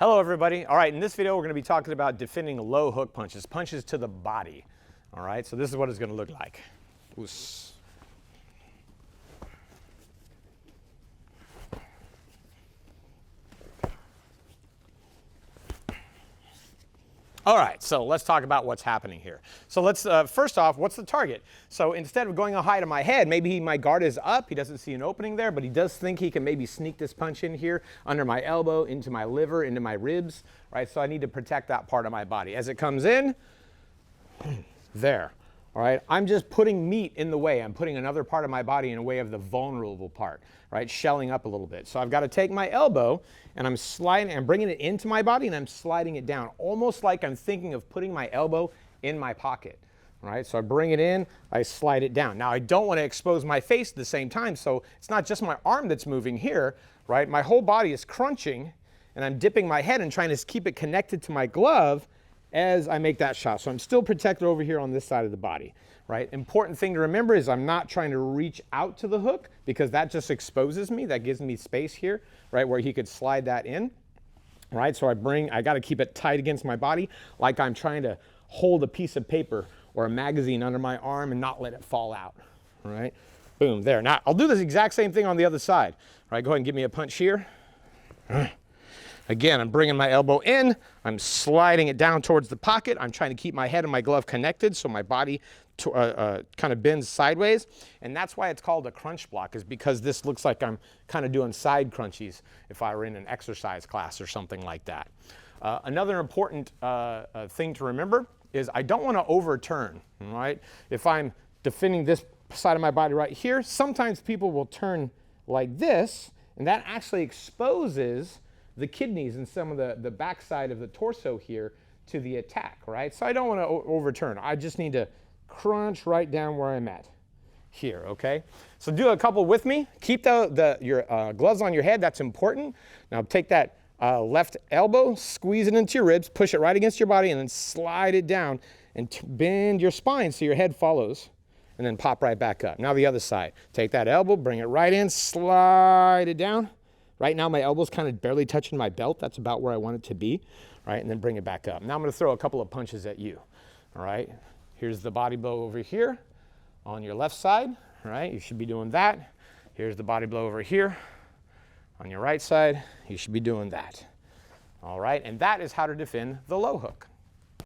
Hello everybody. All right, in this video we're going to be talking about defending low hook punches, punches to the body. All right, so this is what it's going to look like. Oos. All right, so let's talk about what's happening here. So let's, first off, what's the target? So instead of going high to my head, maybe my guard is up, he doesn't see an opening there, but he does think he can maybe sneak this punch in here under my elbow, into my liver, into my ribs, right? So I need to protect that part of my body. As it comes in, there, all right? I'm just putting meat in the way. I'm putting another part of my body in the way of the vulnerable part, right? Shelling up a little bit. So I've got to take my elbow and I'm sliding, I'm bringing it into my body and I'm sliding it down, almost like I'm thinking of putting my elbow in my pocket, right? So I bring it in, I slide it down. Now I don't want to expose my face at the same time, so it's not just my arm that's moving here, right? My whole body is crunching and I'm dipping my head and trying to keep it connected to my glove as I make that shot. So I'm still protected over here on this side of the body, right? Important thing to remember is I'm not trying to reach out to the hook because that just exposes me. That gives me space here, right, where he could slide that in, right? So I got to keep it tight against my body like I'm trying to hold a piece of paper or a magazine under my arm and not let it fall out, right? Boom, there. Now I'll do this exact same thing on the other side, right? Go ahead and give me a punch here. Again, I'm bringing my elbow in, I'm sliding it down towards the pocket. I'm trying to keep my head and my glove connected so my body kind of bends sideways. And that's why it's called a crunch block, is because this looks like I'm kind of doing side crunchies if I were in an exercise class or something like that. Another important thing to remember is I don't want to overturn, right? If I'm defending this side of my body right here, sometimes people will turn like this, and that actually exposes the kidneys and some of the backside of the torso here to the attack, right? So I don't want to overturn. I just need to crunch right down where I'm at here, okay? So do a couple with me. Keep your gloves on your head. That's important. Now take that left elbow, squeeze it into your ribs, push it right against your body, and then slide it down and bend your spine so your head follows, and then pop right back up. Now the other side. Take that elbow, bring it right in, slide it down. Right now, my elbow's kind of barely touching my belt. That's about where I want it to be, right? And then bring it back up. Now I'm going to throw a couple of punches at you, all right? Here's the body blow over here on your left side, right? You should be doing that. Here's the body blow over here on your right side. You should be doing that, all right? And that is how to defend the low hook.